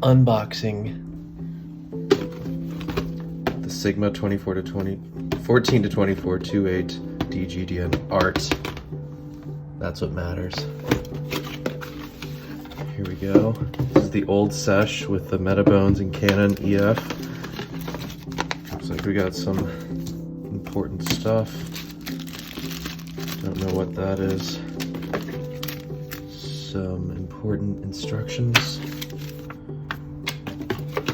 unboxing the Sigma 14 to 24 2.8 DGDN art. That's what matters. Here we go. This is the old sesh with the Metabones and Canon EF. Looks like we got some important stuff. Don't know what that is. Some important instructions.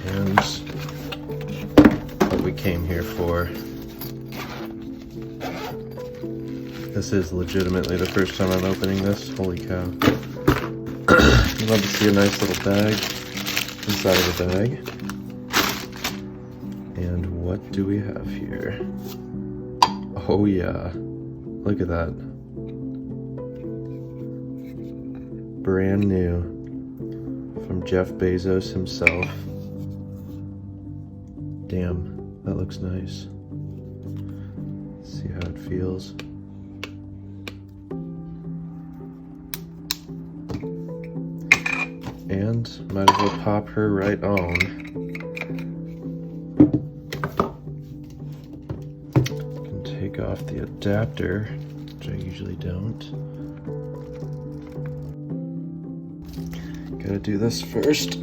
And what we came here for. This is legitimately the first time I'm opening this. Holy cow. I'd love to see a nice little bag inside of the bag. And what do we have here? Oh yeah, look at that. Brand new from Jeff Bezos himself. Damn, that looks nice. Let's see how it feels. And might as well pop her right on. Can take off the adapter, which I usually don't. Gotta do this first.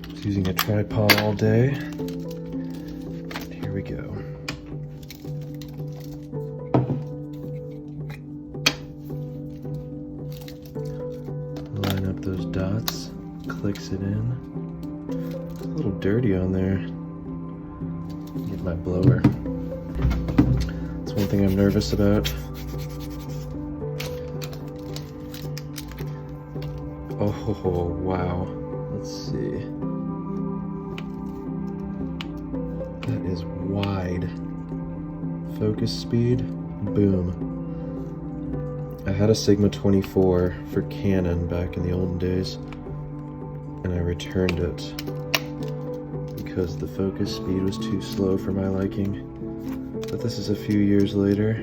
Just using a tripod all day. Here we go. Line up those dots, clicks it in. It's a little dirty on there. Get my blower. That's one thing I'm nervous about. Oh, wow. Let's see. That is wide. Focus speed, boom. I had a Sigma 24 for Canon back in the olden days, and I returned it because the focus speed was too slow for my liking. But this is a few years later.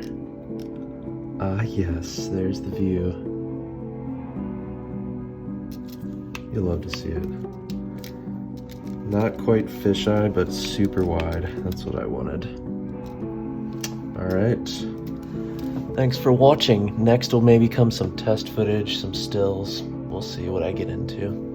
Ah yes, there's the view. You'll love to see it. Not quite fisheye, but super wide. That's what I wanted. Alright. Thanks for watching. Next will maybe come some test footage, some stills. We'll see what I get into.